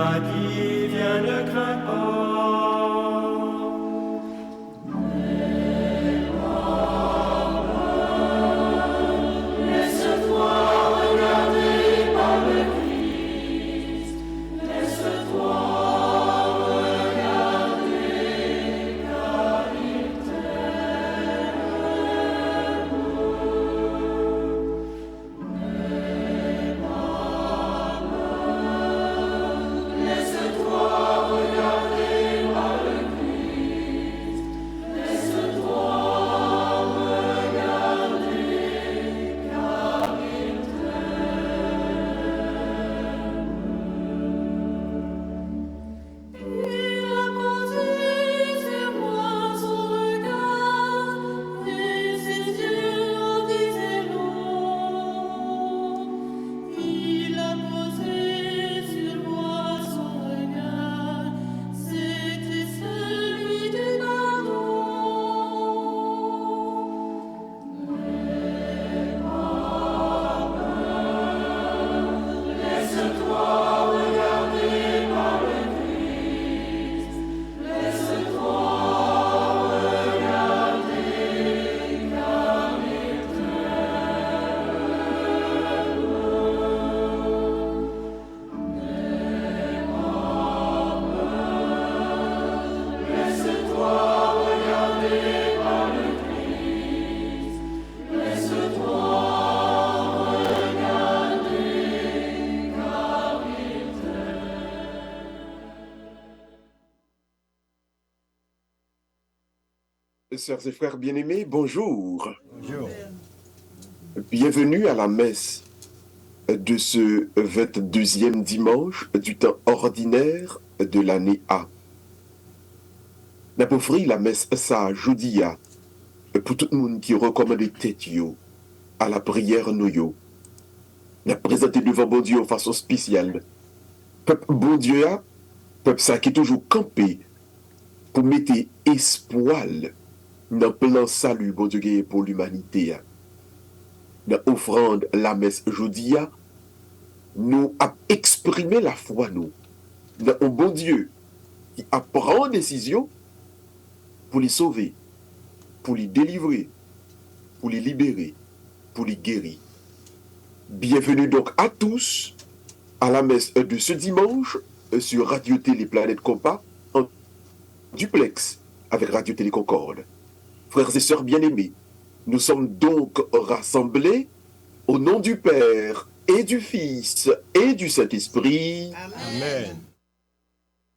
m'a dit, viens, ne crains pas. Sœurs et frères bien-aimés, bonjour. Bonjour. Bienvenue à la messe de ce 22e dimanche du temps ordinaire de l'année A. N'a pas offert la messe ça jeudi pour tout le monde qui recommande tête yo à la prière nous yo. N'a présenté devant bon Dieu en façon spéciale. Peuple bon Dieu peuple ça qui est toujours campé pour mettre espoir dans plein salut bon Dieu pour l'humanité. Dans offrande la messe jeudi nous a exprimé la foi nous dans un bon Dieu qui a pris décision pour les sauver, pour les délivrer, pour les libérer, pour les guérir. Bienvenue donc à tous à la messe de ce dimanche sur Radio Télé Planète Compas en duplex avec Radio Télé Concorde. Frères et sœurs bien-aimés, nous sommes donc rassemblés au nom du Père et du Fils et du Saint-Esprit. Amen.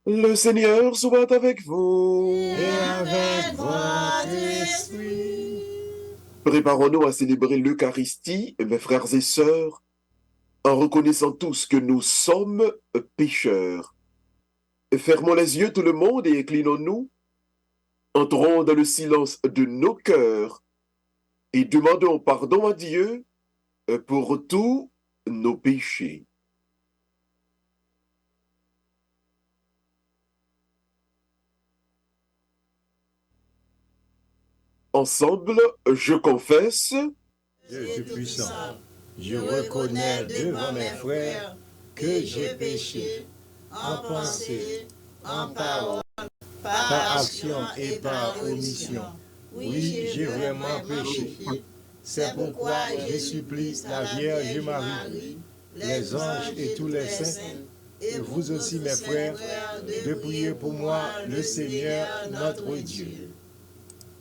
Le Seigneur soit avec vous. Et avec votre esprit. Préparons-nous à célébrer l'Eucharistie, mes frères et sœurs, en reconnaissant tous que nous sommes pécheurs. Fermons les yeux tout le monde et inclinons-nous. Entrons dans le silence de nos cœurs et demandons pardon à Dieu pour tous nos péchés. Ensemble, je confesse, Dieu Tout-Puissant, je reconnais devant mes frères que j'ai péché en pensée, en parole, par action et par omission. Oui, j'ai vraiment péché. C'est pourquoi je supplie la Vierge Marie, les anges et tous les saints, et vous aussi mes frères, de prier pour moi le Seigneur notre Dieu.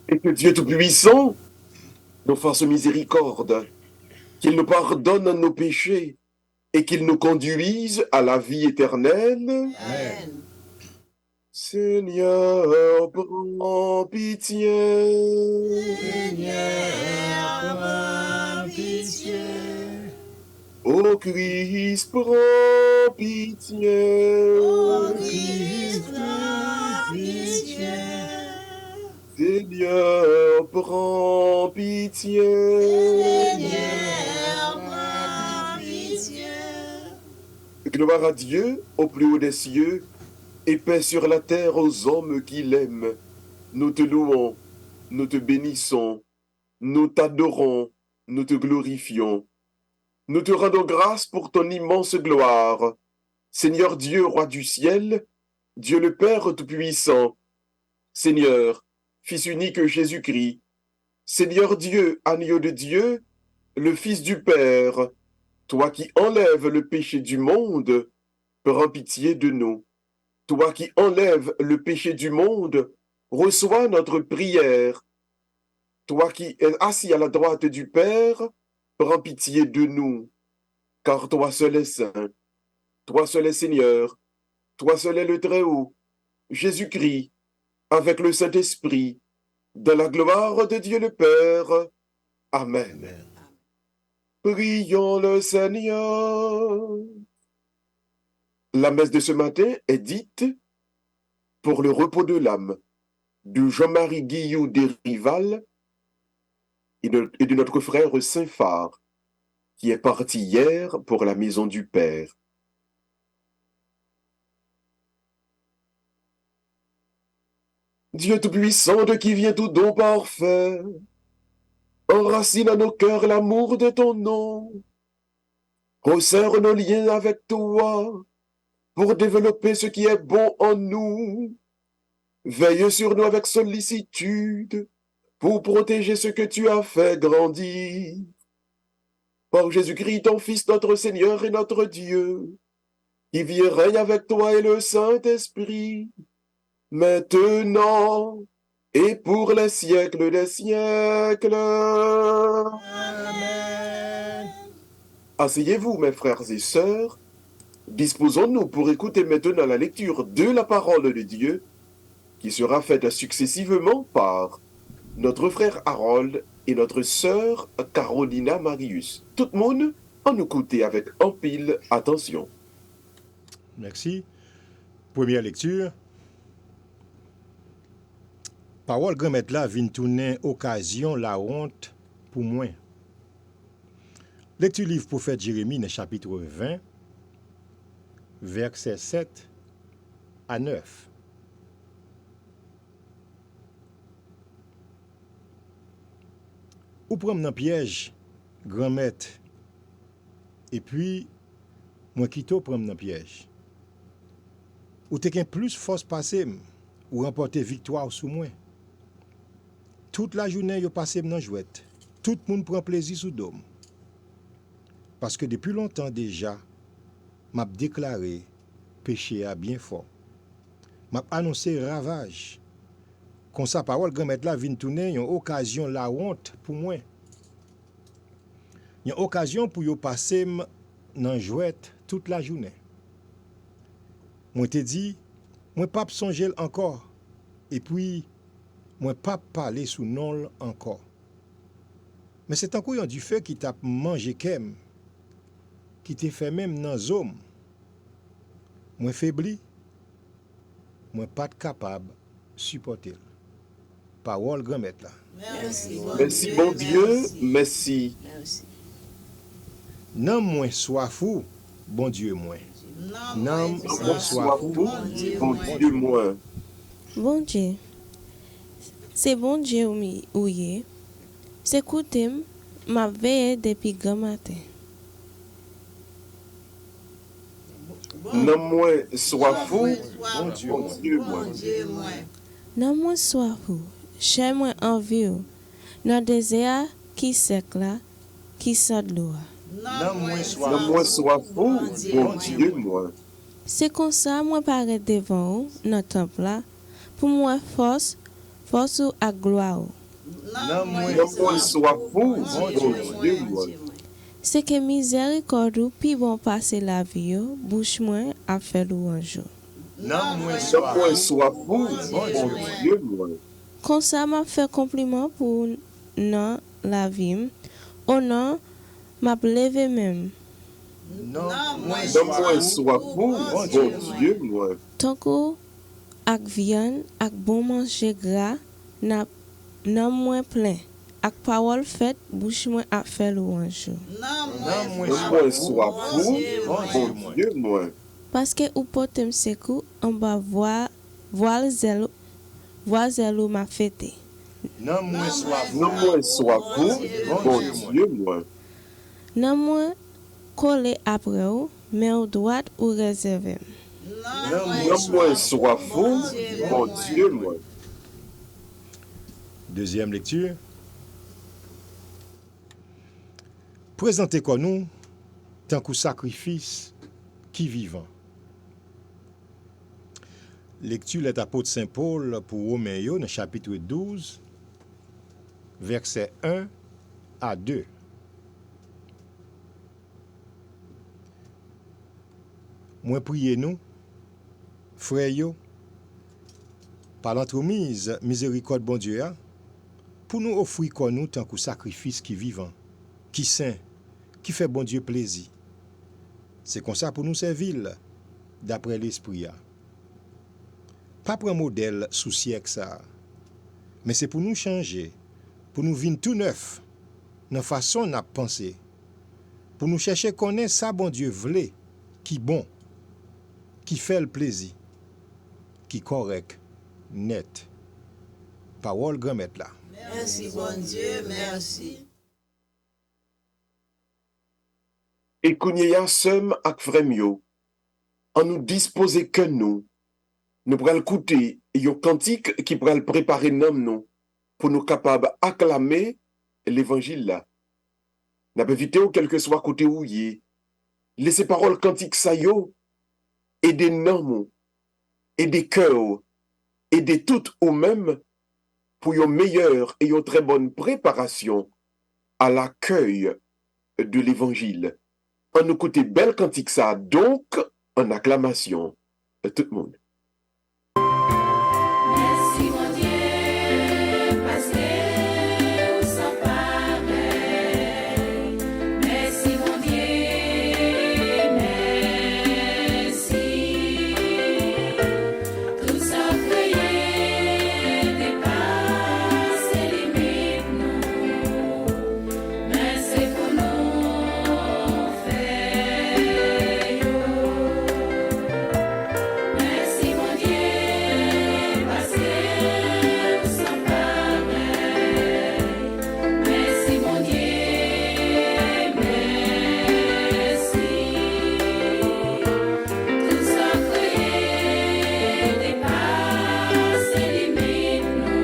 et que Dieu Tout-Puissant nous fasse miséricorde, qu'il nous pardonne nos péchés et qu'il nous conduise à la vie éternelle. Amen. Seigneur, prends pitié. Seigneur, prends pitié. Ô Christ, prends pitié. Ô Christ, prends pitié. Seigneur, prends pitié. Seigneur, prends pitié. Gloire à Dieu au plus haut des cieux et paix sur la terre aux hommes qui l'aiment. Nous te louons, nous te bénissons, nous t'adorons, nous te glorifions. Nous te rendons grâce pour ton immense gloire. Seigneur Dieu, roi du ciel, Dieu le Père Tout-Puissant, Seigneur, Fils unique Jésus-Christ, Seigneur Dieu, agneau de Dieu, le Fils du Père, toi qui enlèves le péché du monde, prends pitié de nous. Toi qui enlèves le péché du monde, reçois notre prière. Toi qui es assis à la droite du Père, prends pitié de nous. Car toi seul est saint, toi seul est Seigneur, toi seul est le Très-Haut, Jésus-Christ, avec le Saint-Esprit, dans la gloire de Dieu le Père. Amen. Amen. Prions le Seigneur. La messe de ce matin est dite pour le repos de l'âme de Jean-Marie Guillou Desrival et de notre frère Saint Phare, qui est parti hier pour la maison du Père. Dieu Tout-Puissant, de qui vient tout don parfait, enracine à nos cœurs l'amour de ton nom, resserre nos liens avec toi, pour développer ce qui est bon en nous. Veille sur nous avec sollicitude, pour protéger ce que tu as fait grandir. Par Jésus-Christ, ton Fils, notre Seigneur et notre Dieu, qui vit et règne avec toi et le Saint-Esprit, maintenant et pour les siècles des siècles. Amen. Asseyez-vous, mes frères et sœurs. Disposons-nous pour écouter maintenant la lecture de la parole de Dieu, qui sera faite successivement par notre frère Harold et notre sœur Carolina Marius. Tout le monde en écouter avec en pile attention. Merci. Première lecture. Parole grand maître là vient tourner occasion la honte pour moi. Lecture livre prophète Jérémie dans chapitre 20, versets 7 à 9. Ou prendre dans piège grand maître et puis moi quitte prendre dans piège. Ou te qu'un plus force passer ou remporter victoire sous moi. Toute la journée yo passé dans jouette. Tout le monde prend plaisir sous dôme. Parce que depuis longtemps déjà, m'a déclaré péché à bien fort. M'a annoncé ravage. Comme ça parole grand maître là vient tourner une occasion la honte pour moi. Une occasion pour yo passer dans jouette toute la journée. Moi te dit, moi pas songer encore. Et puis moi pas parler sous non encore. Mais c'est encore un du feu qui t'a mangé kem, qui t'a fait même dans zone. Moi faibli, moi pas capable supporter. Parole grand maître là. Merci bon Dieu, merci. Non moins sois fou, bon Dieu moi. Non moins sois fou, Bon Dieu moi. Bon Dieu, c'est bon Dieu ou yé. C'est coutume, m'a veillé depuis grand matin. Non moins sois fou, bon Dieu moi. Non moins sois fou, j'ai moins envie ou. Dans désert qui sec là, qui sort de l'eau. Non moins Non moins sois fou, bon Dieu moi. C'est comme ça moi paraît devant ou dans temple là pour moi force ou à gloire. Ou. non Non moins sois fou, bon Dieu moi. C'est que miséricorde ou puis bon passer la vie ou, bouche moins à faire louange. non moins Non moins sois fou, bon Dieu moi. Comme ça m'a fait compliment pour non la vie. Au non m'a levé même. non moins Non moins sois fou, bon Dieu moi. Tant que ak viande ak bon manger gras n'a moins plein. Ak parole faite bouche moins à faire louange. Non moins sois fou, bon Dieu moi. Parce que ou potem sekou on va voir zèle m'a fêté. non moins sois fou, Non moins sois fou, bon Dieu moi. Nan moins collé après ou mais au droite ou réservé. Non moins soit faux, mon Dieu, moi. Deuxième lecture. Présentez-quoi nous, tant que sacrifice qui vivant. Lecture de l'apôtre Saint Paul pour Romains, dans le chapitre 12, versets 1 à 2. Moi priez nous, frères yo, par l'entremise miséricorde bon Dieu, pour nous offrir quoi nous tant que sacrifice qui vivant, qui saint, qui fait bon Dieu plaisir. C'est comme ça pour nous servir d'après l'esprit. Pas pour un modèle sous siècle ça, mais c'est pour nous changer, pour nous vivre tout neuf, dans la façon de penser, pour nous chercher connaître ça bon Dieu voulait, qui bon, qui fait le plaisir, qui correct, net. Parole grand maître là. Merci, bon Dieu, merci. Et kounya sem ak fremyo, en nous disposer que nous pral écouter yon cantique qui pral préparer nom nous pour nous capables acclamer l'évangile là. N'a pas évité ou quel que soit côté où y laissez parole cantique ça yo et des noms et des cœurs et des toutes ou même pour yon meilleure et yon très bonne préparation à l'accueil de l'évangile. On nous écoute belle cantique ça donc en acclamation tout le monde. Merci mon Dieu, parce que vous sont pareils. Merci mon Dieu, merci. Tout ça prié dépasse les limites nous. Merci pour nous faire. Merci mon Dieu, parce que vous sont pareils. Merci mon Dieu, merci. Tout ça prié dépasse les limites nous.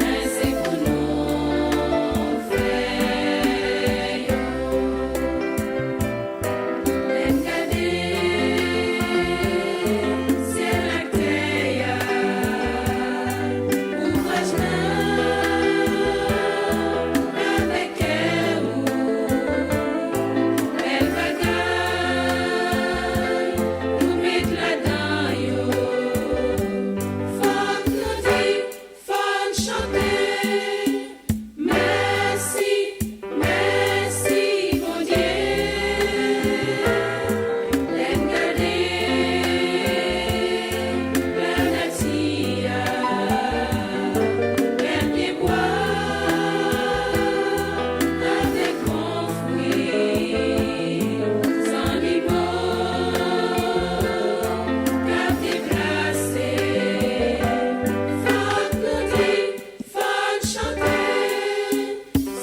Merci pour nous faire. C'est la terre, avec elle, elle bagaille, nous mettre là-dedans, yo. Faut nous dire, faut chanter, merci, merci, mon Dieu.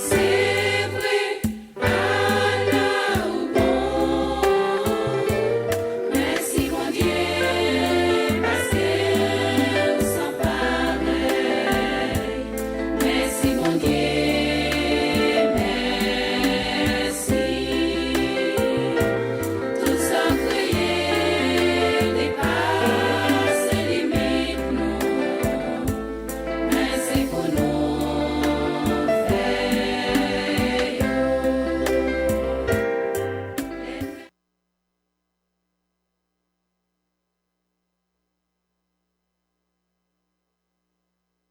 C'est vrai, Allah ou bon. Merci mon Dieu, parce que vous sont pareils. Merci mon Dieu, merci. Tout ça prié dépasse les limites nous. Merci pour nous faire.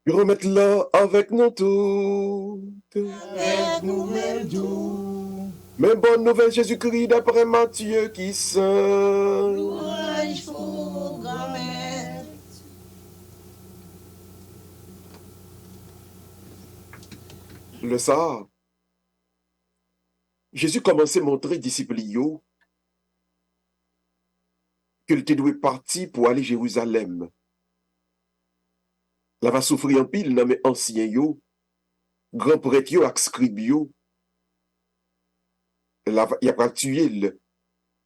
Remettre là avec nous toutes. Avec nouvelle doux. Mais bonne nouvelle Jésus-Christ d'après Matthieu qui saint. Louange pour grand-mère. Le ça, Jésus commençait à montrer disciples yo qu'il était doué parti pour aller Jérusalem. La va souffrir en pile dans mes anciens yo, grand prêtre yo ak scribe yo. La va y a pas tuer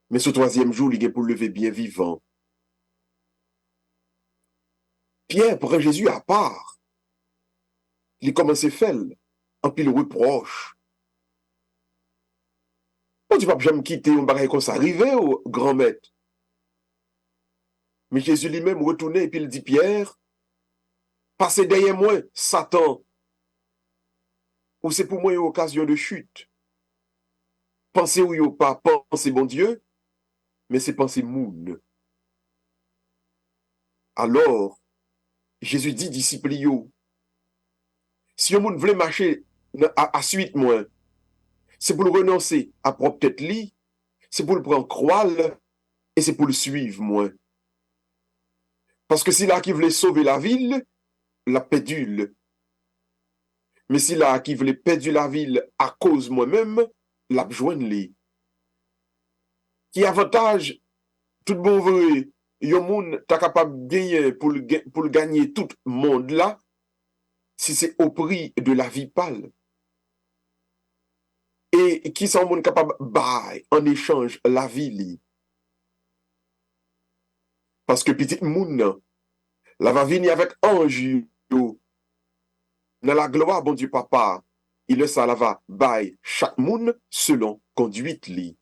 Mais ce troisième jour, il est pour lever bien vivant. Pierre prend Jésus à part. Il commence à faire en pile reproche. On dit pas que j'aime quitter un bagage comme ça, arrivé au grand maître. Mais Jésus lui-même retournait et puis il dit Pierre, passez derrière moi, Satan. Ou c'est pour moi une occasion de chute. Pensez ou yo pas, pensez bon Dieu, mais c'est penser moun. Alors, Jésus dit disciples yo, si un moun voulait marcher à suite moi, c'est pour le renoncer à propre tête li, c'est pour le prendre croix et c'est pour le suivre moi. Parce que si là qui voulait sauver la ville, la pédule. Mais si là qui voulait perdre la ville à cause moi-même, la besoin li. Qui avantage tout bon vrai, yon moun ta capable de gagner pour le gagner tout le monde là, si c'est au prix de la vie pâle. Et qui sont moun capable bail en échange la vie li. Parce que petit moun la va venir avec ange yo. Dans la gloire bon Dieu papa, il ça la va bail chaque moun selon conduite li.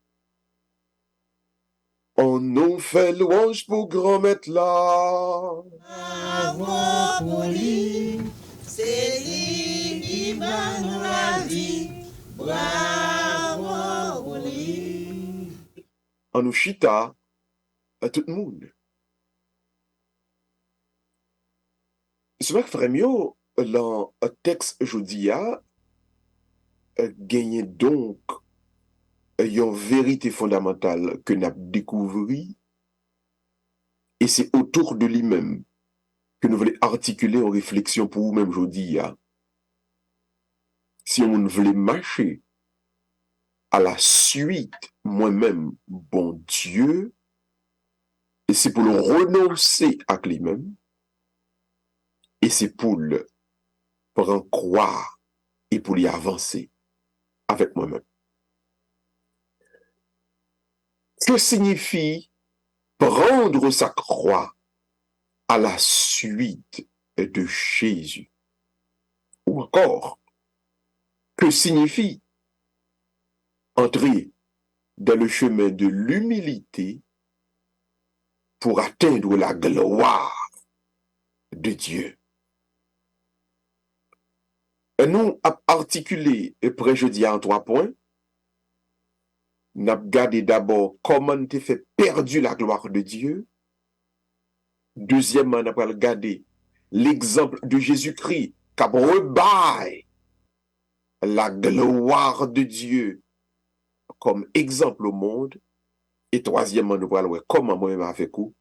On nous fait louange pour grand maître là. Bravo pour lui, c'est lui qui va nous la vie. Bravo pour lui. On nous chita à tout le monde. C'est vrai que frère mieux, dans un texte aujourd'hui, gagné donc une vérité fondamentale que nous avons découvert, et c'est autour de lui-même que nous voulons articuler en réflexion pour vous-même aujourd'hui. Si on voulait marcher à la suite, moi-même, bon Dieu, et c'est pour le renoncer à lui-même, et c'est pour le prendre croire et pour y avancer avec moi-même. Que signifie prendre sa croix à la suite de Jésus? Ou encore, que signifie entrer dans le chemin de l'humilité pour atteindre la gloire de Dieu? Nous avons articulé et préjeudi en 3 points. Nous avons regardé d'abord comment tu fait perdu la gloire de Dieu. Deuxièmement, nous avons regardé l'exemple de Jésus-Christ qui a rebaille la gloire de Dieu comme exemple au monde. Et troisièmement, nous allons voir comment moi-même avec vous,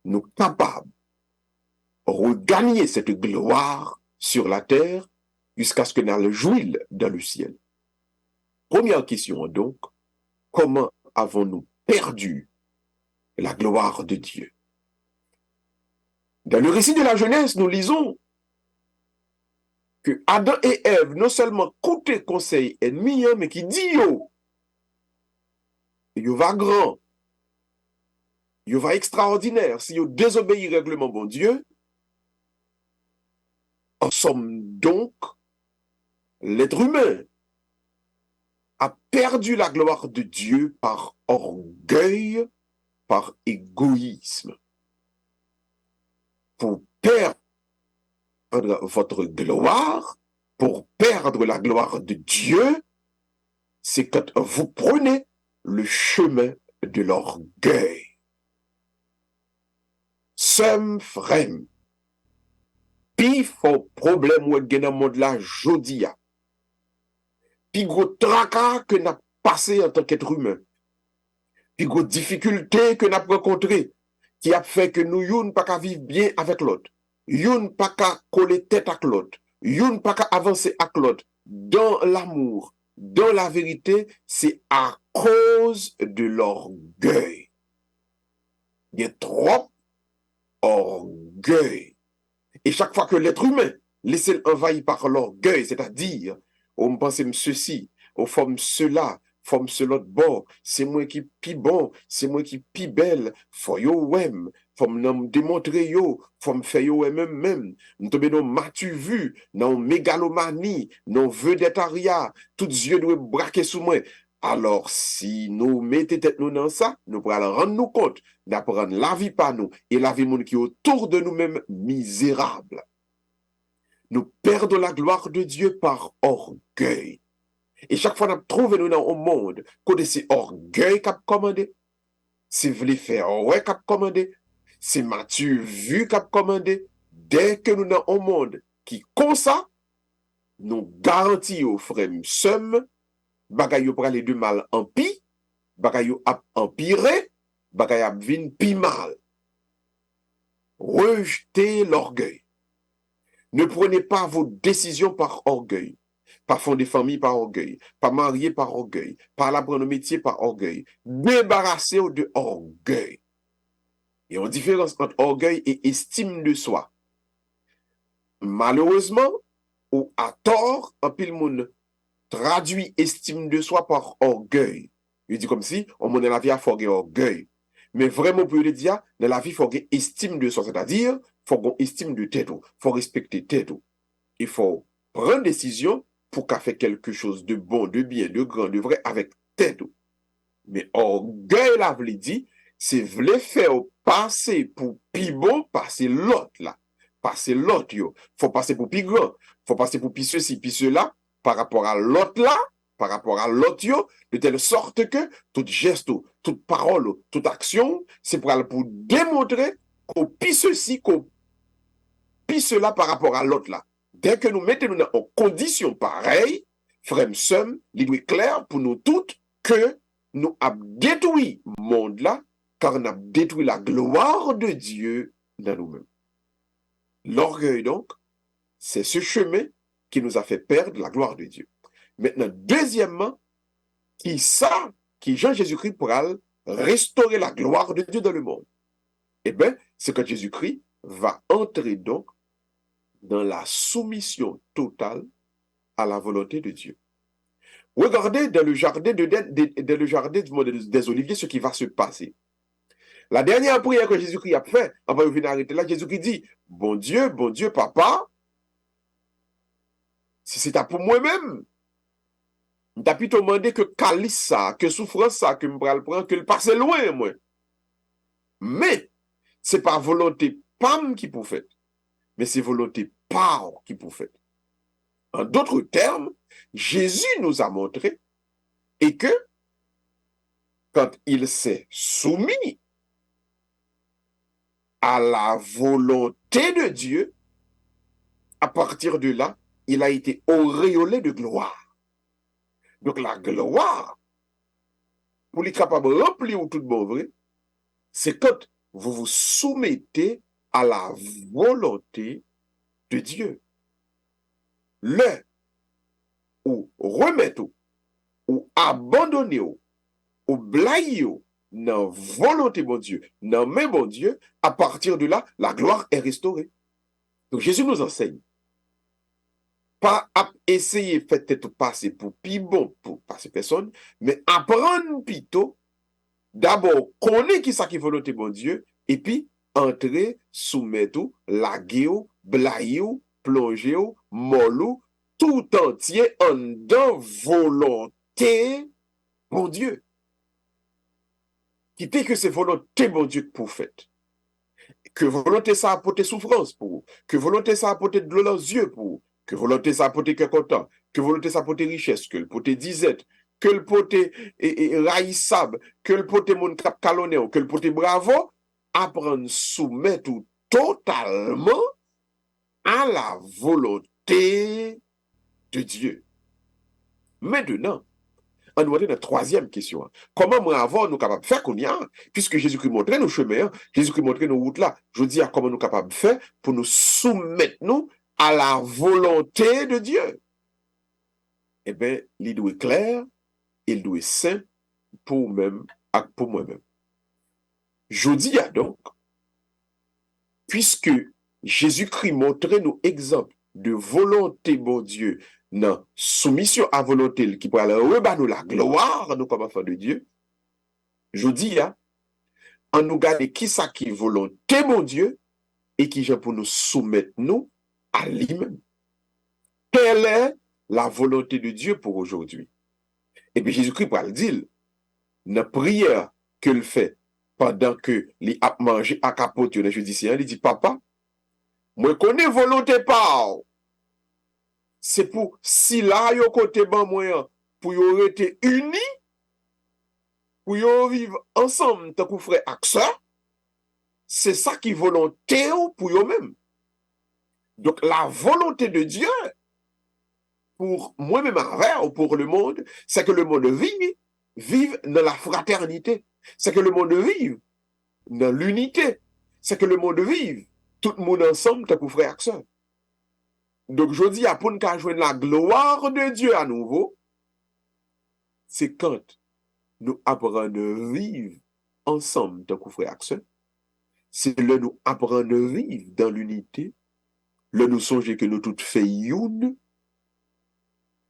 nous sommes capables de regagner cette gloire sur la terre jusqu'à ce que nous le jouions dans le ciel. Première question donc, comment avons-nous perdu la gloire de Dieu? Dans le récit de la Genèse, nous lisons que Adam et Ève non seulement écoutaient conseil ennemi, mais qui dit yo va grand, yo va extraordinaire, si yo désobéit règlement bon Dieu. En somme donc, l'être humain a perdu la gloire de Dieu par orgueil, par égoïsme. Pour perdre votre gloire, pour perdre la gloire de Dieu, c'est quand vous prenez le chemin de l'orgueil. Sem frem, pi fort problème ou gen dans monde la jodia. Pi gros tracas que n'a passé en tant qu'être humain. Pi gros difficulté que n'a rencontré qui a fait que nous youn pas qu'à vivre bien avec l'autre. Youn pas qu'à coller tête avec l'autre. Youn pas qu'à avancer avec l'autre dans l'amour, dans la vérité, c'est à cause de l'orgueil. Il y a trop orgueil. Et chaque fois que l'être humain laissé envahi par l'orgueil, c'est-à-dire, on pense ceci, on forme cela, forme sur l'autre bord, c'est moi qui pi bon, c'est moi qui pi belle, faut yo wem, faut me démontrer yo, faut me faire yo même, nous tomber dans matu vu, dans mégalomanie, dans vedettariat, tout yeux doivent braquer sous moi. Alors, si nous mettons tête nous dans ça, nous pourrons rendre nous compte d'apprendre la vie par nous et la vie monde qui est autour de nous-mêmes misérable. Nous perdons la gloire de Dieu par orgueil. Et chaque fois que nous trouvons dans le monde, que c'est orgueil qui a commandé, c'est voulu faire ouais qui a commandé, c'est Matthieu vu qui a commandé, dès que nous dans un monde qui comme ça, nous garantissons aux frères somme, bagay yo prale de mal en pi, bagay yo ap empiré, bagay ap vin pi mal. Rejetez l'orgueil. Ne prenez pas vos décisions par orgueil. Pas fonder famille par orgueil. Pas marier par orgueil. Pas l'apprendre métier par orgueil. Débarrassez-vous de orgueil. Il y a une différence entre orgueil et estime de soi. Malheureusement, ou à tort, un pile monde traduit estime de soi par orgueil. Il dit comme si, on dans la vie a faut orgueil. Mais vraiment, pour le dire, dans la vie, il faut estime de soi. C'est-à-dire, il faut qu'on estime de tête. Il faut respecter tête. Il faut prendre décision pour qu'à faire quelque chose de bon, de bien, de grand, de vrai avec tête. Mais orgueil, là, vous dit, c'est vouloir faire passer pour plus bon, passer l'autre, là. Passer l'autre, yo. Faut passer pour plus grand. Faut passer pour plus ceci, plus cela, par rapport à l'autre, là, par rapport à l'autre, yo, de telle sorte que tout geste, toute parole, toute action, c'est pour démontrer qu'on pisse ceci, qu'on pisse cela par rapport à l'autre, là. Dès que nous mettons en condition pareille, frère somme, il doit être clair pour nous toutes que nous avons détruit le monde là, car nous avons détruit la gloire de Dieu dans nous-mêmes. L'orgueil, donc, c'est ce chemin qui nous a fait perdre la gloire de Dieu. Maintenant, deuxièmement, qui Jean-Jésus-Christ pourra restaurer la gloire de Dieu dans le monde? Eh bien, c'est que Jésus-Christ va entrer donc dans la soumission totale à la volonté de Dieu. Regardez dans le jardin, des Oliviers ce qui va se passer. La dernière prière que Jésus-Christ a fait, on va venir arrêter là, Jésus-Christ dit, bon Dieu, papa, si c'est pour moi-même, je t'ai plutôt demandé que calice ça, que souffrance ça, que me prendre, que le passe loin, moi. Mais, c'est pas volonté pam qui pour fait, mais c'est volonté par qui pour fait. En d'autres termes, Jésus nous a montré et que quand il s'est soumis à la volonté de Dieu, à partir de là, il a été auréolé de gloire. Donc la gloire, pour les capables de remplir tout bon vrai, c'est quand vous vous soumettez à la volonté de Dieu. Le ou remettre ou abandonner ou blayer dans volonté bon Dieu, dans main bon Dieu, à partir de là, la gloire est restaurée. Donc Jésus nous enseigne pas à essayer de faire tête passer pour plus bon pour passer personne, mais apprendre plutôt d'abord connaître qui ça qui volonté bon Dieu et puis entrer soumettre laguer blayer plonger molou tout entier en dans volonté bon Dieu. Qui fait que c'est volonté bon Dieu pour fait. Que volonté ça apporter souffrance pour, que volonté ça apporter de l'eau dans les yeux pour, que volonté ça apporter quelque content, que volonté ça apporter richesse, que le porter disette, que le porter raïssable, que le porter mon cap calonné, que le porter bravo, apprendre soumettre totalement à la volonté de Dieu. Maintenant, on nous la troisième question. Comment moi avant nous capables de faire qu'on y a, puisque Jésus-Christ montrait nos chemins, Jésus-Christ montrait nos routes là, je dis à comment nous capables de faire pour nous soumettre nous à la volonté de Dieu. Eh bien, il doit être clair, il doit être simple pour moi-même. Je dis donc, puisque Jésus-Christ montrait nos exemples de volonté, bon Dieu, dans soumission à volonté qui pourra rebattre nous la gloire, nous comme enfants de Dieu. Je dis, en nous garder qui ça qui est volonté, mon Dieu, et qui vient pour nous soumettre nous à lui-même. Quelle est la volonté de Dieu pour aujourd'hui? Et puis Jésus-Christ va le dire, dans la prière qu'il fait pendant que les a mangé à capote, je dis, il dit, papa, moi connais volonté pas. C'est pour si là yo côté ban moyen pour yo rester unis, pour yo vivre ensemble tant que frère ak sœur, c'est ça qui volonté pour yo même. Donc la volonté de Dieu pour moi-même avec ou pour le monde, c'est que le monde vive dans la fraternité, c'est que le monde vive dans l'unité, c'est que le monde vive tout le monde ensemble tant que frère ak sœur. Donc, je dis, pour nous joindre la gloire de Dieu à nouveau, c'est quand nous apprenons à vivre ensemble, tant que frère Axel. C'est là nous apprenons à vivre dans l'unité. Là nous songeons que nous tous faisons une.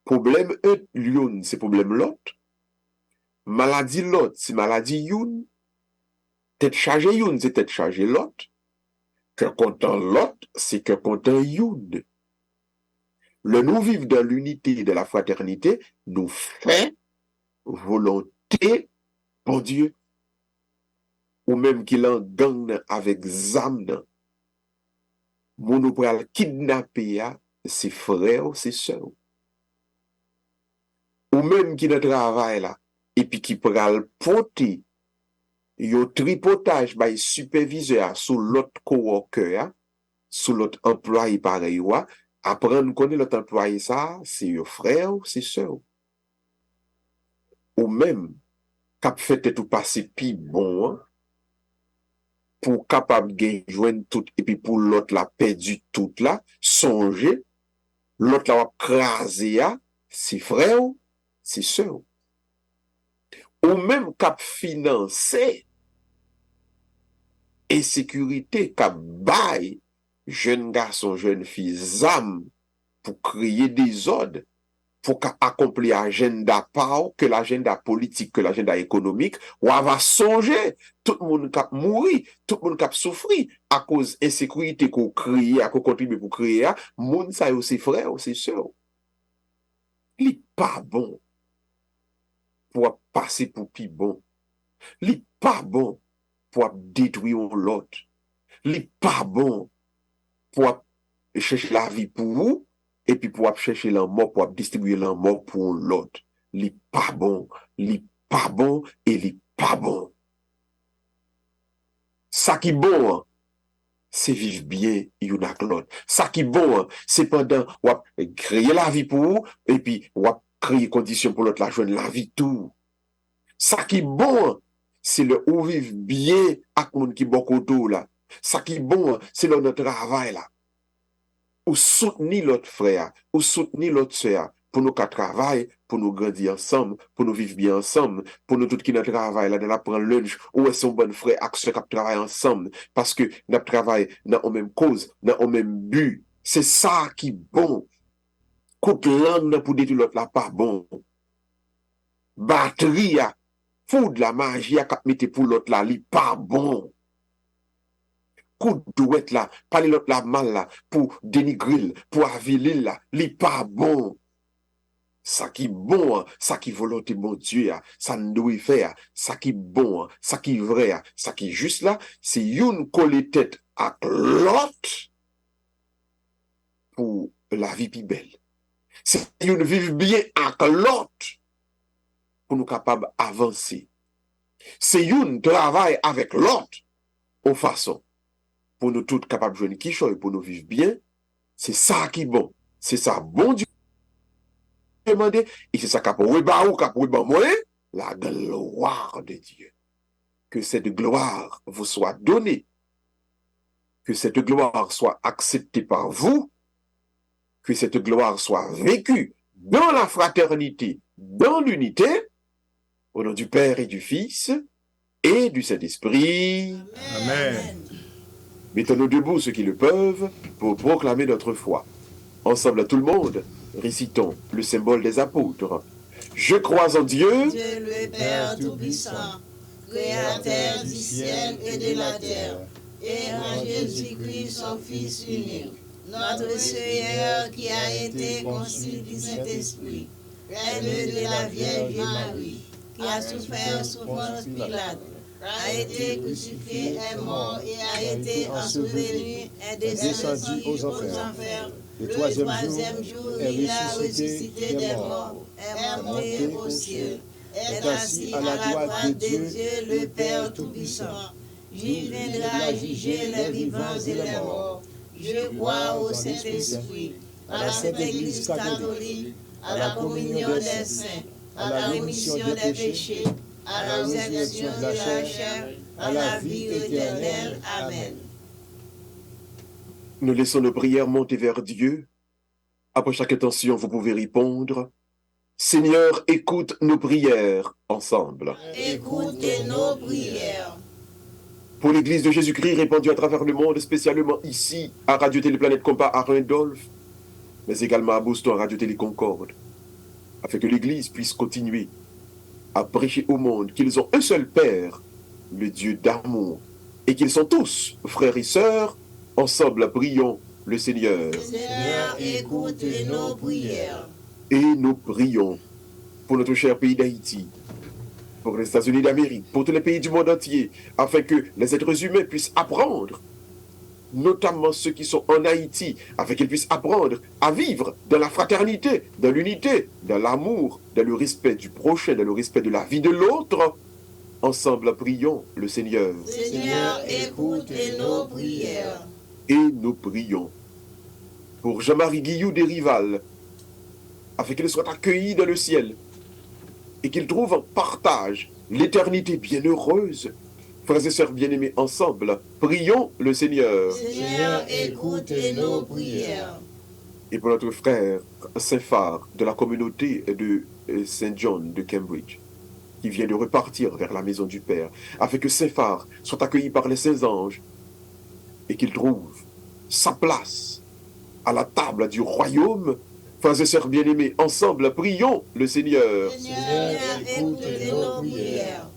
Problème un, l'une, c'est problème l'autre. Maladie l'autre, c'est maladie une. Tête chargée une, c'est tête chargée l'autre. Cœur content l'autre, c'est cœur content une. Le nous vivre dans l'unité de la fraternité, nous fait volonté pour Dieu. Ou même qu'il en gang avec zam, nous pral kidnapper ses frères, ses sœurs. Ou même qui ne travaille là, et puis qui pral porter yo tripotage by superviseur sous l'autre coworker, sous l'autre employé pareil, après, nous connaissons l'autre employé, ça, c'est your frère, c'est soeur. Ou même, cap fait tout passer pi bon, pour capable de joindre tout, et puis pour l'autre la perdu tout là, songer, l'autre la crasé, c'est frère, c'est soeur. Ou même cap financer, et sécurité, cap bail, jeune garçon, jeune fille, âme, pour créer des ordres, pour accomplir l'agenda que l'agenda politique, que l'agenda économique, ou va songer, tout le monde cap mourir, tout le monde cap souffrir, à cause de l'insécurité qu'on crée, qu'on contribue pour créer, monde ça aussi frère, aussi sœur. Il n'est pas bon pour passer pour plus bon. Il n'est pas bon pour détruire l'autre. Il n'est pas bon pour chercher la vie pour vous, et puis pour chercher la mort, pour distribuer la mort pour l'autre. Il n'est pas bon, il n'est pas bon, et il n'est pas bon. Ça qui est bon, c'est vivre bien, il y a l'autre. Ça qui est bon, c'est pendant, créer la vie pour vous, et puis, créer conditions pour l'autre, la joindre la vie tout. Ça qui est bon, c'est le ou vivre bien avec monde qui est bon autour là. Ça qui est bon, c'est notre travail là. Ou soutenir l'autre frère, ou soutenir l'autre soeur, pour nous qu'à travailler, pour nous grandir ensemble, pour nous vivre bien ensemble, pour nous tous qui notre travail là, de la prendre lunch, ou est-ce bon frère, avec ceux qui travaillent ensemble, parce que notre travail dans la même cause, dans le même but. C'est ça qui est bon. Coup de langue pour détruire l'autre là, pas bon. Batterie, foudre la magie à mettre pour l'autre là, li pas bon. Coup de douette là, parler l'autre là mal là, pour dénigrer, pour aviler là, li pas bon. Ça qui bon, ça qui volonté bon Dieu, ça ne doit faire, ça qui bon, ça qui vrai, ça qui juste là, c'est une coller tête à l'autre pour la vie plus belle. C'est une vivre bien à l'autre pour nous capables d'avancer. C'est une travail avec l'autre aux façons pour nous tous capables de jouer qui choisit pour nous vivre bien. C'est ça qui est bon. C'est ça bon Dieu demandé et c'est ça qui est la gloire de Dieu. Que cette gloire vous soit donnée. Que cette gloire soit acceptée par vous. Que cette gloire soit vécue dans la fraternité, dans l'unité, au nom du Père et du Fils et du Saint-Esprit. Amen. Mettons-nous debout ceux qui le peuvent pour proclamer notre foi. Ensemble à tout le monde, Récitons le symbole des apôtres. Je crois en Dieu, Dieu le Père Tout-Puissant, Créateur du ciel et de la terre, et en Jésus-Christ, son Fils unique, notre Seigneur qui a été conçu du Saint-Esprit, né de la Vierge Marie, qui a souffert sous Ponce Pilate, a été crucifié, est mort et a été enseveli, est descendu aux enfers. Le troisième jour, il a ressuscité des morts, est monté au ciel, est assis à la droite de Dieu, le Père Tout-Puissant. Il viendra juger les vivants et les morts. Je crois au Saint-Esprit, à la Sainte Église catholique, à la communion des saints, à la rémission des péchés, à la résurrection de la chair, à la vie éternelle. Amen. nous laissons nos prières monter vers Dieu. Après chaque intention, vous pouvez répondre. Seigneur, écoute nos prières ensemble. Écoutez nos prières. Pour l'Église de Jésus-Christ répandue à travers le monde, spécialement ici, à Radio Téléplanète Compas à Randolph, mais également à Boston, à Radio Télé Concorde, afin que l'Église puisse continuer à prêcher au monde qu'ils ont un seul Père, le Dieu d'amour, et qu'ils sont tous frères et sœurs. Ensemble, prions le Seigneur. Seigneur, écoutez nos prières. Et nous prions pour notre cher pays d'Haïti, pour les États-Unis d'Amérique, pour tous les pays du monde entier, afin que les êtres humains puissent apprendre, notamment ceux qui sont en Haïti, afin qu'ils puissent apprendre à vivre dans la fraternité, dans l'unité, dans l'amour, dans le respect du prochain, dans le respect de la vie de l'autre. Ensemble, prions le Seigneur. Seigneur, écoutez nos prières. Et nous prions pour Jean-Marie Guillou des Rivales, afin qu'il soit accueilli dans le ciel et qu'il trouve en partage l'éternité bienheureuse. Frères et sœurs bien-aimés, ensemble, prions le Seigneur. Seigneur, écoutez nos prières. Et pour notre frère Saint-Phare de la communauté de Saint John de Cambridge, qui vient de repartir vers la maison du Père, afin que Saint-Phare soit accueilli par les saints anges et qu'il trouve sa place à la table du royaume. Frères et sœurs bien-aimés, ensemble, prions le Seigneur. Seigneur, écoutez nos prières.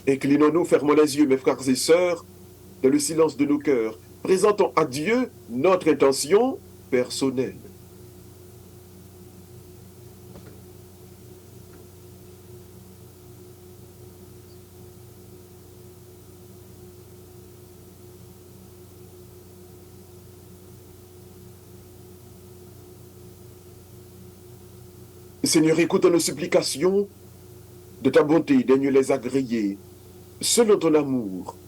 Inclinons-nous, fermons les yeux, mes frères et sœurs, dans le silence de nos cœurs. Présentons à Dieu notre intention personnelle. Seigneur, écoute nos supplications. De ta bonté, daigne les agréer, selon ton amour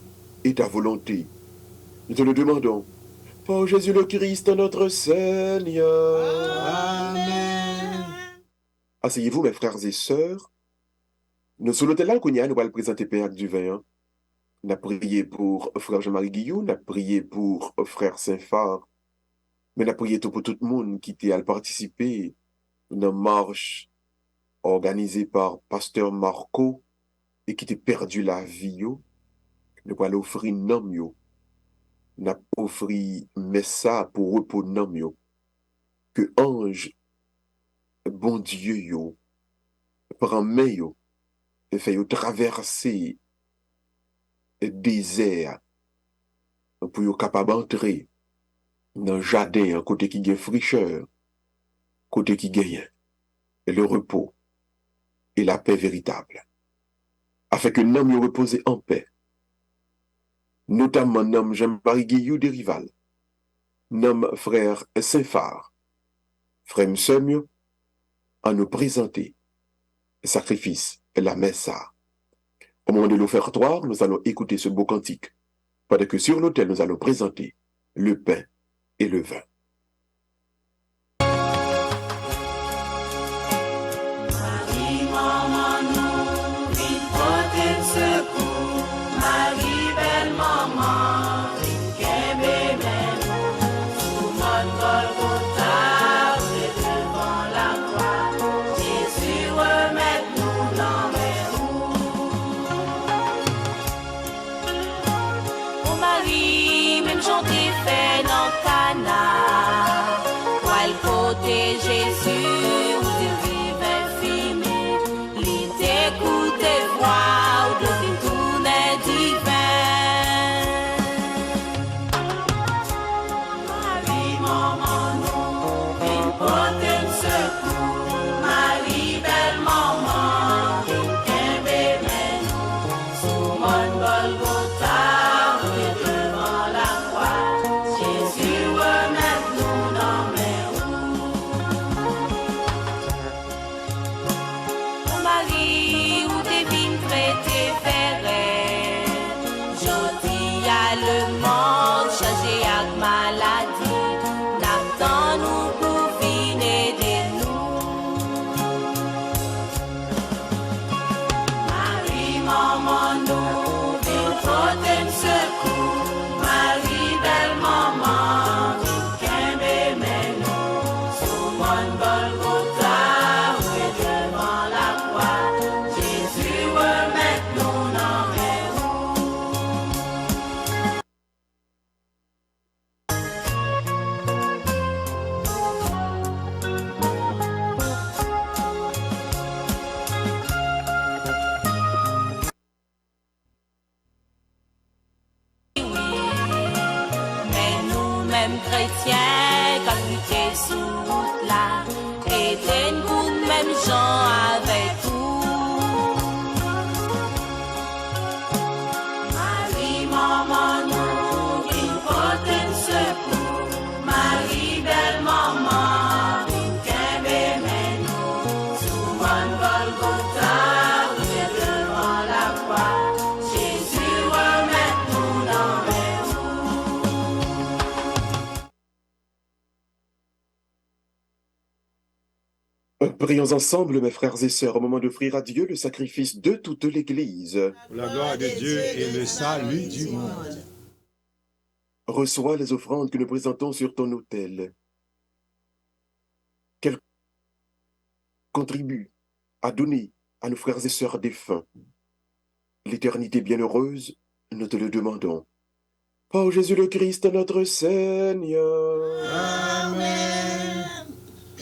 et ta volonté. Nous te le demandons, par Jésus le Christ, notre Seigneur. Amen. Asseyez-vous, mes frères et sœurs. Nous sommes l'hôtel là, nous allons présenter Père du vin. On a prié pour frère Jean-Marie Guillou, on a prié pour frère Saint-Phare, mais on a prié pour tout le monde qui était à participer dans une marche organisée par Pasteur Marco et qui t'a perdu la vie. Nous allons offrir nom yo. Nous allons offrir messa pour repos nom yo. Que ange, bon Dieu yo, prend main yo, et fait yo traverser le désert pour yo capable d'entrer dans le jardin, côté qui gagne fricheur, côté qui gagne le repos et la paix véritable, afin que l'homme y repose en paix, notamment l'homme Jean-Marie Guillou des Rivales, l'homme frère Saint-Phare, frère Msemio, à nous présenter le sacrifice et la messa. Au moment de l'offertoire, nous allons écouter ce beau cantique, pendant que sur l'autel, nous allons présenter le pain et le vin. Marie, même chanter fait dans le canal. le monde changé avec maladie. N'attend nous pour venir de nous. Marie, maman, nous, viens porter un secours. Marie, belle maman, nous qu'aimez, mais nous, sous mon Golgotha, où est devant la croix. Jésus, remet-nous dans mes roues. Mais nous-mêmes chrétiens, quand nous étions sous route là, aidez-nous même gens avec vous. Marie, maman, nous, qui porte un secours. Marie, belle maman, nous qu'aimez, mais nous, souvent Golgotha, où est devant la croix. Jésus, remet-nous dans mes Prions ensemble, mes frères et sœurs, au moment d'offrir à Dieu le sacrifice de toute l'Église. Pour la gloire de Dieu et le salut du monde. Reçois les offrandes que nous présentons sur ton autel. Qu'elles contribuent à donner à nos frères et sœurs défunts l'éternité bienheureuse, nous te le demandons. Par Jésus le Christ, notre Seigneur. Amen.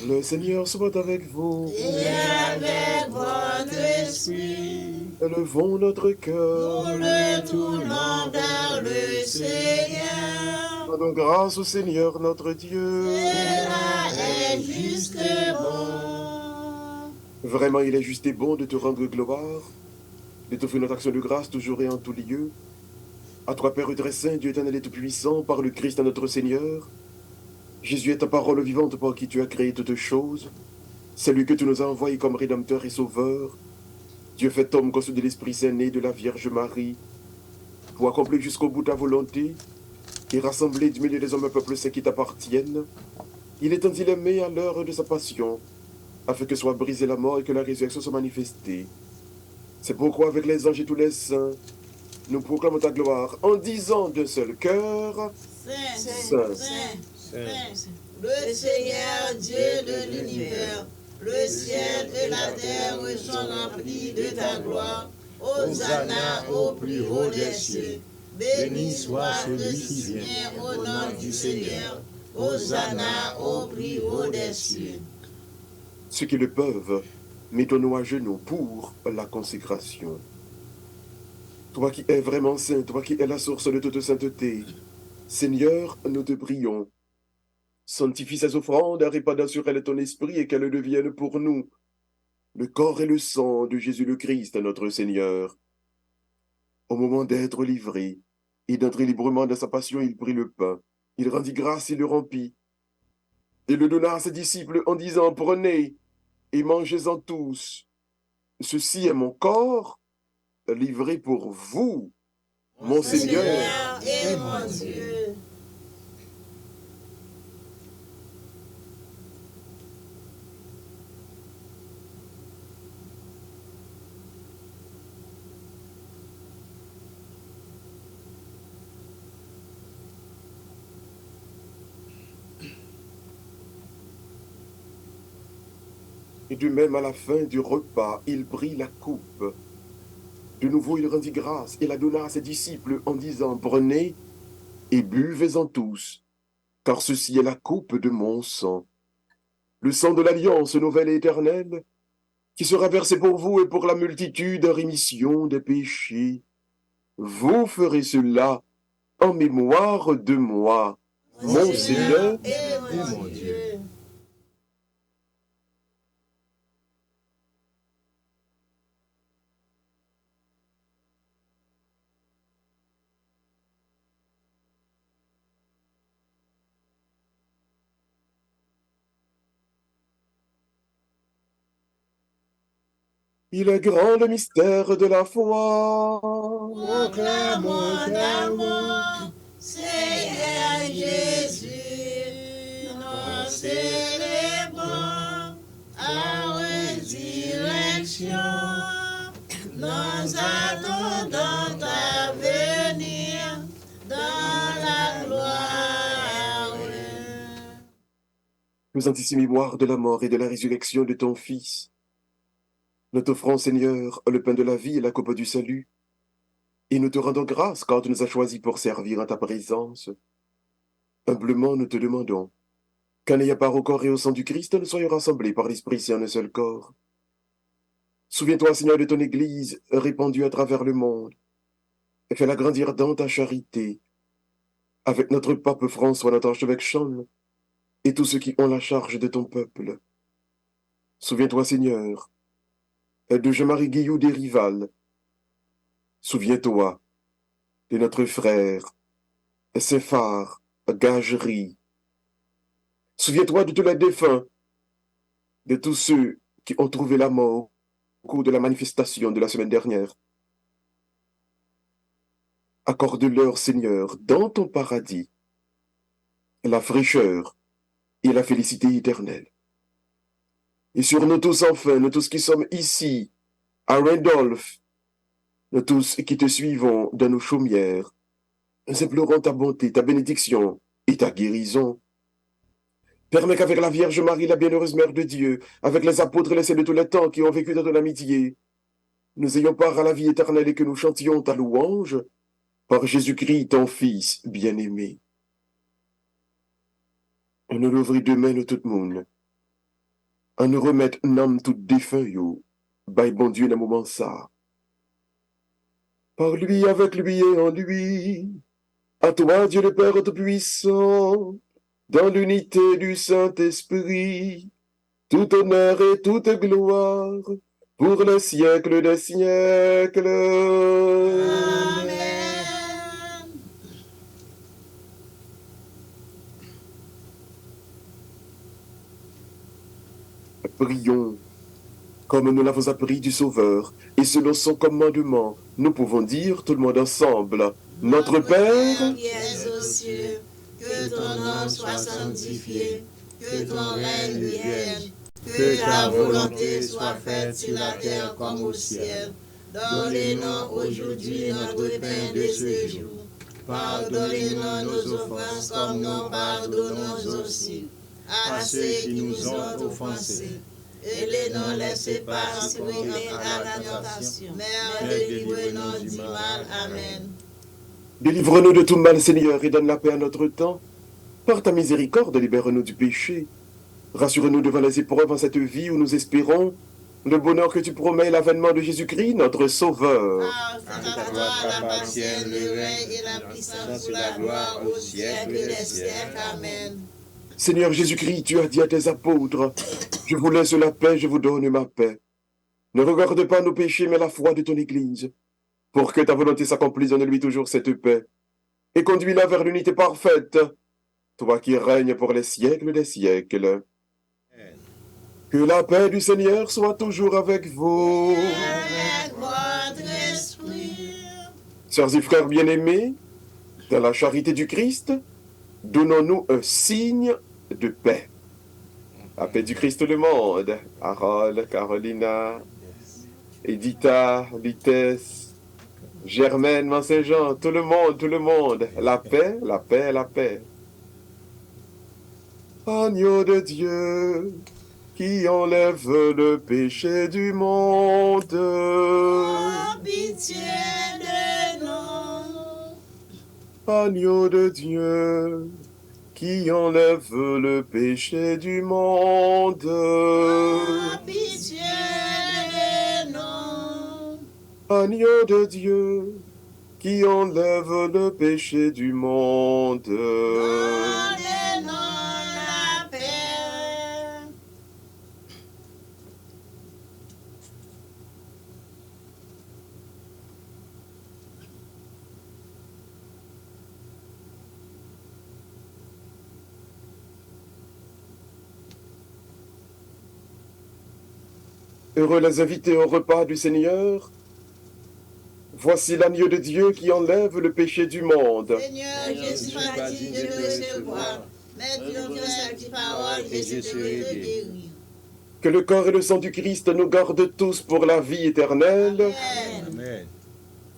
Le Seigneur soit avec vous. Et avec votre esprit, Élevons notre cœur. nous le tournons vers le Seigneur. Rendons grâce au Seigneur notre Dieu. Cela est juste bon. Vraiment, il est juste et bon de te rendre gloire, de t'offrir notre action de grâce toujours et en tout lieu. À toi, Père très saint, Dieu éternel et tout-puissant, par le Christ notre Seigneur. Jésus est ta parole vivante par qui tu as créé toutes choses. C'est lui que tu nous as envoyé comme Rédempteur et Sauveur. Dieu fait homme conçu de l'Esprit Saint, né de la Vierge Marie, pour accomplir jusqu'au bout ta volonté et rassembler du milieu des hommes un peuple saint qui t'appartiennent. Il étendit les mains à l'heure de sa passion, afin que soit brisée la mort et que la résurrection soit manifestée. C'est pourquoi, avec les anges et tous les saints, nous proclamons ta gloire en disant d'un seul cœur, Saint, Saint, Saint, le Seigneur Dieu de l'univers, le ciel et la terre sont remplis de ta gloire. Hosanna au plus haut des cieux. Béni soit celui qui vient au nom du Seigneur. Hosanna au plus haut des cieux. Ceux qui le peuvent, mettons-nous à genoux pour la consécration. Toi qui es vraiment saint, toi qui es la source de toute sainteté, Seigneur, nous te prions. Sanctifie ces offrandes, répandant sur elles ton esprit et qu'elles deviennent pour nous le corps et le sang de Jésus le Christ, notre Seigneur. Au moment d'être livré et d'entrer librement dans sa passion, il prit le pain, il rendit grâce et le rompit, et le donna à ses disciples en disant, prenez et mangez-en tous. Ceci est mon corps livré pour vous, mon Seigneur. Et mon Dieu. Et de même, à la fin du repas, il prit la coupe. De nouveau, il rendit grâce et la donna à ses disciples en disant, prenez et buvez-en tous, car ceci est la coupe de mon sang, le sang de l'alliance nouvelle et éternelle, qui sera versé pour vous et pour la multitude en rémission des péchés. Vous ferez cela en mémoire de moi, mon Seigneur et mon Dieu. Il est grand le mystère de la foi. Proclamons ta mort Seigneur Jésus, nous célébrons la résurrection. Nous attendons ta venir dans la gloire. Nous en ici mémoire de la mort et de la résurrection de ton Fils. Nous t'offrons, Seigneur, le pain de la vie et la coupe du salut, et nous te rendons grâce quand tu nous as choisis pour servir en ta présence. Humblement, nous te demandons qu'en ayant part au corps et au sang du Christ, nous soyons rassemblés par l'Esprit Saint en un seul corps. Souviens-toi, Seigneur, de ton Église répandue à travers le monde, et fais-la grandir dans ta charité, avec notre pape François, notre archevêque Sean, et tous ceux qui ont la charge de ton peuple. Souviens-toi, Seigneur, de Jean-Marie Guillou des Rivales. Souviens-toi de notre frère Séphar Gagerie. Souviens-toi de tous les défunts, de tous ceux qui ont trouvé la mort au cours de la manifestation de la semaine dernière. Accorde-leur, Seigneur, dans ton paradis, la fraîcheur et la félicité éternelle. Et sur nous tous, enfin, nous tous qui sommes ici, à Randolph, nous tous qui te suivons dans nos chaumières, nous implorons ta bonté, ta bénédiction et ta guérison. Permets qu'avec la Vierge Marie, la bienheureuse Mère de Dieu, avec les apôtres et les saints de tous les temps qui ont vécu dans ton amitié, nous ayons part à la vie éternelle et que nous chantions ta louange par Jésus-Christ, ton Fils bien-aimé. Nous l'ouvrir demain, nous tout le monde. On nous remettre nom tout défunt, yo. By bon Dieu, dans moment ça. Par lui, avec lui et en lui. À toi, Dieu le Père Tout-Puissant, dans l'unité du Saint-Esprit, tout honneur et toute gloire, pour les siècles des siècles. Amen. Prions, comme nous l'avons appris du Sauveur, et selon son commandement, nous pouvons dire tout le monde ensemble, Notre Père, qui es aux cieux, que ton nom soit sanctifié, que ton règne vienne, que ta volonté soit faite sur la terre comme au ciel. Donne-nous aujourd'hui notre pain de ce jour. Pardonnez-nous nos offenses comme nous pardonnons aussi à ceux qui nous ont offensés. Et ne nous laissez pas souiller à la tentation, mais délivre-nous du mal. Amen. délivre-nous de tout mal, Seigneur, et donne la paix à notre temps. Par ta miséricorde, libère-nous du péché. Rassure-nous devant les épreuves en cette vie où nous espérons le bonheur que tu promets, l'avènement de Jésus-Christ, notre Sauveur. À toi l'appartiennent le règne et la puissance pour la gloire au siècle des siècles. Amen. Seigneur Jésus-Christ, tu as dit à tes apôtres, je vous laisse la paix, je vous donne ma paix. Ne regarde pas nos péchés, mais la foi de ton Église, pour que ta volonté s'accomplisse, donne-lui toujours cette paix, et conduis-la vers l'unité parfaite, toi qui règnes pour les siècles des siècles. Que la paix du Seigneur soit toujours avec vous. Avec votre esprit. Sœurs et frères bien-aimés, dans la charité du Christ, donnons-nous un signe de paix. La paix du Christ le monde. Harold, Carolina, Edita, Vitesse, Germaine, Mont-Saint-Jean, tout le monde. La paix, la paix, la paix. Agneau de Dieu, qui enlève le péché du monde. Oh, pitié de nous. Agneau de Dieu, qui enlève le péché du monde. Oh, pitié de nous. Agneau de Dieu, qui enlève le péché du monde. Donnez-nous la paix. Heureux les invités au repas du Seigneur. Voici l'agneau de Dieu qui enlève le péché du monde. Seigneur, je suis fatigué de te recevoir. Mais tu as cette parole et je serai guéri. Que le corps et le sang du Christ nous gardent tous pour la vie éternelle. Amen. Amen.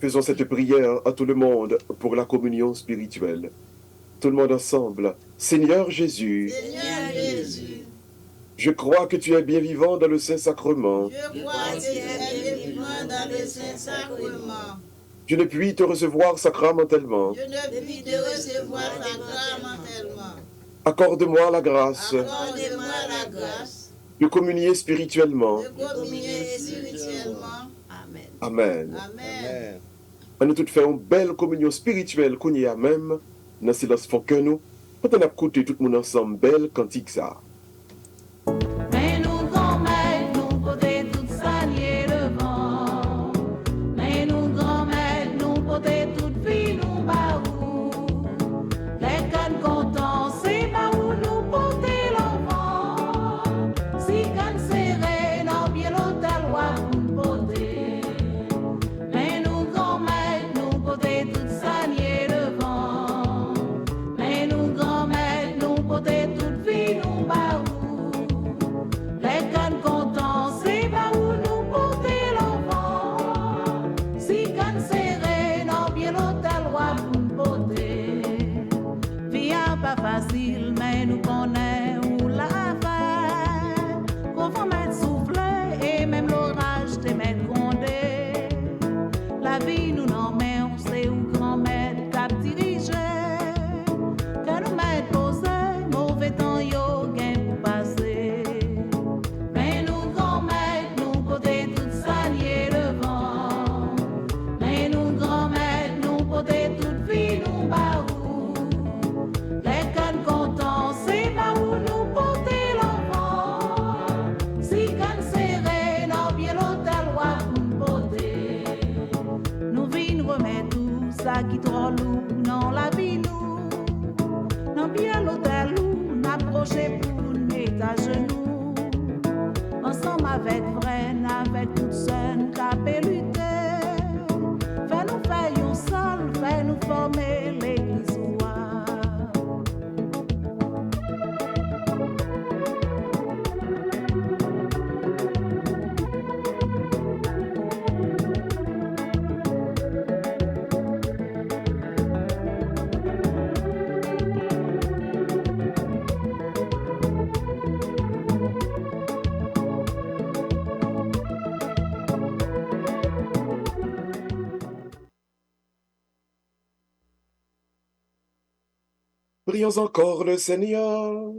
Faisons cette prière à tout le monde pour la communion spirituelle. Tout le monde ensemble. Seigneur Jésus, Seigneur Jésus, je crois que tu es bien vivant dans le Saint-Sacrement. je crois que tu es bien vivant dans le Saint-Sacrement. Je ne puis te recevoir sacramentellement. Je ne puis te recevoir sacramentellement. Accorde-moi la grâce Accorde-moi la grâce de communier spirituellement. de communier spirituellement. Amen. Amen. Amen. On a tout fait une belle communion spirituelle qu'on y a même. Dans le silence font que nous. Quand on a écouté tout le monde ensemble, belle cantique ça. Mais nous grand-mère, nous porter toute salier devant. Mais nous grand-mère, nous porter toute vie, nous baou. Les cannes contents, c'est baou, nous porter l'enfant. Si cannes serré, dans bien l'hôtel, ouah, nous porter. Mais nous grand-mère, nous porter toute salier devant. Mais nous grand-mère, nous porter toute vie, nous baou. Les cannes contents, c'est pas où nous porter l'enfant. Si cannes serré, non bien l'hôtel, ouah, pour nous porter. Vie a pas facile, mais nous connaissons où la faire. Qu'on va mettre souffler et même l'orage te mettre condé. La vie nous n'en met, on sait où grand-mère cap diriger. Que nous mettre posé, mauvais temps yo gain pour passer. Mais nous grand-mère, nous porter toute salier devant. Mais nous grand-mère, nous porter toute vie, nous baou. Les cannes contents, c'est pas où nous porter l'enfant. Si cannes serré, non bien l'hôtel, ouah, pour nous porter. Nous vînes remettre tout ça qui trop lourd, non la vie nous. Non bien l'hôtel où n'approcher pour nous mettre à genoux. Ensemble avec Vren, avec toute seule, taper lutter. Fais-nous faire un sol, fais-nous former l'église roi. Prions encore le Seigneur.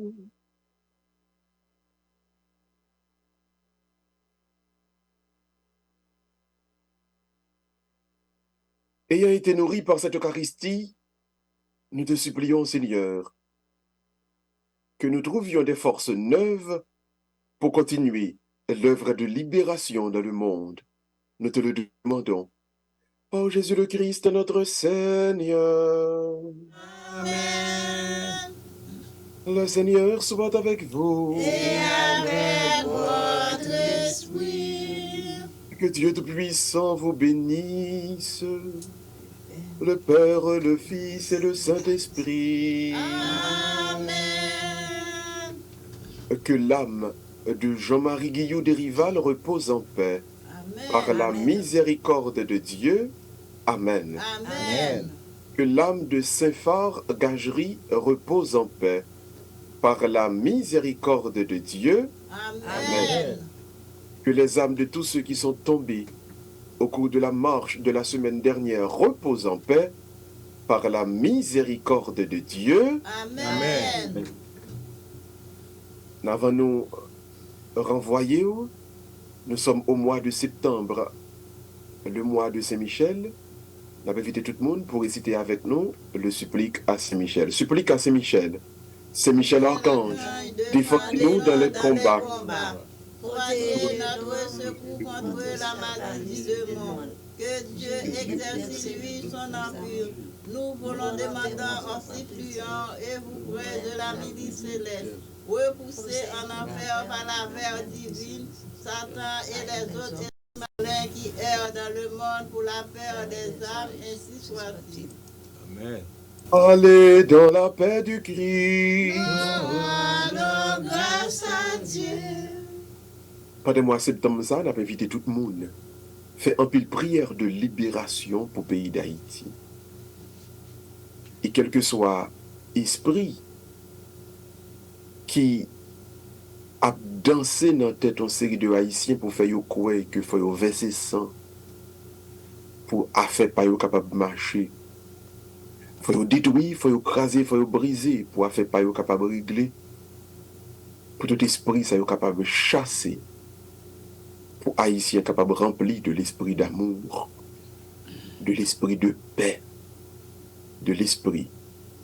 Ayant été nourris par cette Eucharistie, nous te supplions, Seigneur, que nous trouvions des forces neuves pour continuer l'œuvre de libération dans le monde. Nous te le demandons. Ô Jésus le Christ, notre Seigneur. Amen. Le Seigneur soit avec vous. Et avec votre esprit. Que Dieu Tout-Puissant vous bénisse, le Père, le Fils et le Saint-Esprit. Amen. Que l'âme de Jean-Marie Guillou de Rival repose en paix. Amen. Par la miséricorde de Dieu. Amen. Amen. Que l'âme de Saint-Phare Gagerie repose en paix. Par la miséricorde de Dieu. Amen. Que les âmes de tous ceux qui sont tombés au cours de la marche de la semaine dernière reposent en paix. Par la miséricorde de Dieu. Amen. N'avons-nous renvoyé? Nous sommes au mois de septembre, le mois de Saint-Michel. Nous avons invité tout le monde pour réciter avec nous le supplique à Saint-Michel. Supplique à Saint-Michel. Saint-Michel Archange, défends-nous dans les combats. Soyez notre secours contre la maladie du monde. Que Dieu exerce lui son empire. Nous voulons demander en suppliant et vous près de la milice céleste. Repoussez en enfer par la verre divine Satan et les autres malins qui errent dans dans le monde pour la paix des âmes, ainsi soit-il. Amen. Allez dans la paix du Christ. Rendons grâce à Dieu. Pendant le mois de septembre, ça, on a invité tout le monde. Fait un pile prière de libération pour le pays d'Haïti. Et quel que soit esprit qui a dansé dans la tête en série de Haïtiens pour faire croire que faut verser sang pour affaire pas capable de marcher. Faut détruire, faut craser, faut briser pour affaire pas capable de régler. Pour tout esprit ça capable de chasser. Pour Haïtiens capable de remplir de l'esprit d'amour, de l'esprit de paix, de l'esprit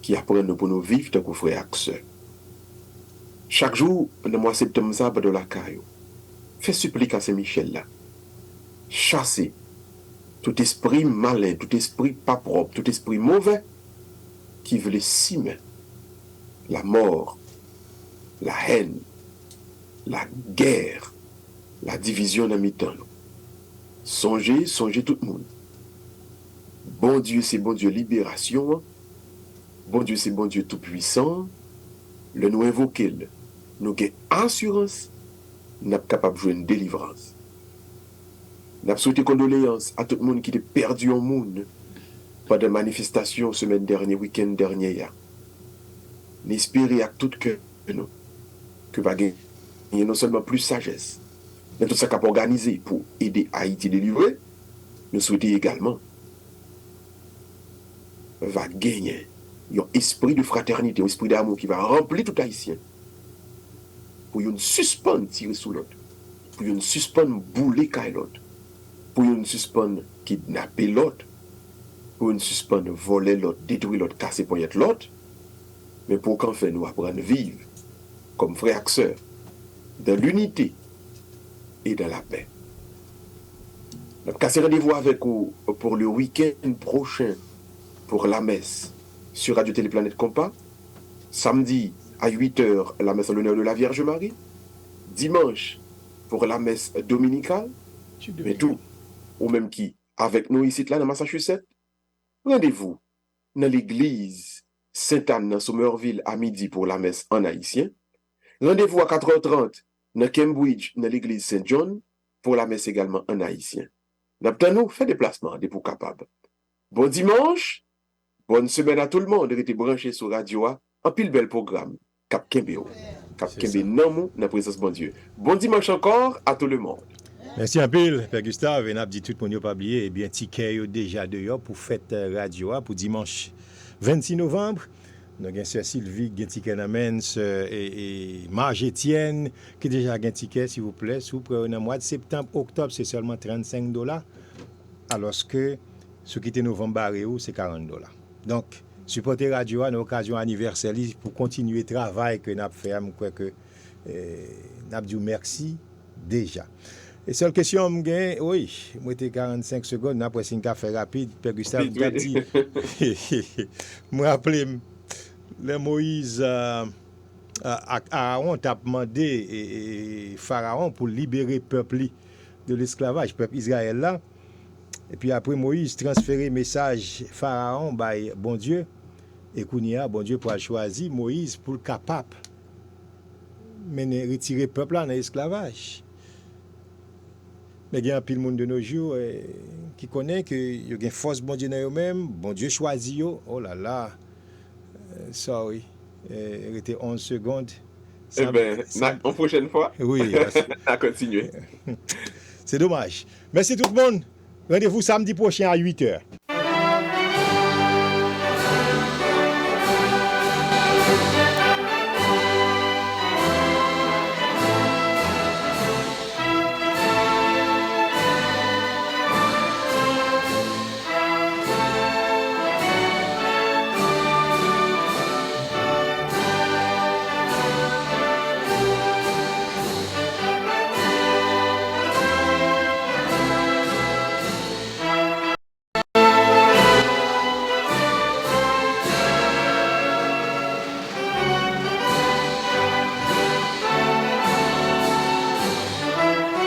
qui apprend pour nous vivre tant que frères et sœurs. Chaque jour, dans le mois de septembre, ça de la caillou. Fais supplique à Saint-Michel là. Chasser tout esprit malin, tout esprit pas propre, tout esprit mauvais qui veut simer la mort, la haine, la guerre, la division dans mi-temps. Songez tout le monde. Bon Dieu, c'est bon Dieu libération. Bon Dieu, c'est bon Dieu tout-puissant. Le nous invoquer, nous avons assurance, nous sommes capables de jouer une délivrance. Nous avons souhaité condoléances à tout le monde qui a perdu au monde pendant la manifestation semaine dernière, week-end dernier. Nous espérons à tout cœur que va gagner non seulement plus sagesse, mais tout ça qu'on a organisé pour aider Haïti à délivrer. Nous souhaitons également va gagner un esprit de fraternité, un esprit d'amour qui va remplir tout Haïtien. Pour une suspendre tirer sous l'autre, pour une suspendre bouler caille l'autre, pour une suspendre kidnapper l'autre, pour une suspendre voler l'autre, détruire l'autre, casser poignette l'autre, mais pour qu'en fait nous apprendre à vivre comme frères et sœurs, dans l'unité et dans la paix. Nous avons rendez-vous avec vous pour le week-end prochain pour la messe sur Radio Téléplanète Compas. Samedi à 8h, la messe en l'honneur de la Vierge Marie. Dimanche pour la messe dominicale. Mais tout, ou même qui, avec nous ici, là, dans Massachusetts, rendez-vous dans l'église Sainte-Anne, dans Somerville, à midi pour la messe en haïtien. Rendez-vous à 4h30 dans Cambridge, dans l'église Saint-John, pour la messe également en haïtien. Nous fait déplacement, des pour capables. Bon dimanche, bonne semaine à tout le monde. Restez branchés sur Radio A, en pile bel programme. Cap Kembe, Cap Kembe Namou, dans la présence de bon Dieu. Bon dimanche encore à tout le monde. Merci un peu, Père Gustave. Et n'a dit tout le monde pas oublier, eh bien, ticket déjà dehors pour fête Radio A pour dimanche 26 novembre. Nous avons Sœur Sylvie, qui a un ticket et Marge Etienne, qui a déjà un ticket, s'il vous plaît. Si vous prenez dans le mois de septembre, octobre, c'est seulement $35. Alors que ce qui était novembre, c'est $40. Donc, supporter Radio A, une occasion anniversaire pour continuer le travail que nous avons fait. Je crois que nous avons dit merci déjà. Et seule question, oui, moi, j'étais 45 secondes, après c'est un café rapide, Père Gustave a dit, moi, rappelez le Moïse, Aaron t'a demandé Pharaon pour libérer le peuple de l'esclavage, le peuple Israël là. Et puis après Moïse transférer message Pharaon, bon Dieu, et Kounia, bon Dieu pour choisir Moïse pour le capable de retirer le peuple là dans l'esclavage. Mais il y a un pile monde de nos jours qui connaît que il y a une force bon Dieu dans eux-mêmes, bon Dieu choisit yo. Oh là là. Sorry. Il était 11 secondes. Eh bien, en prochaine fois, oui, à continuer. C'est dommage. Merci tout le monde. Rendez-vous samedi prochain à 8h.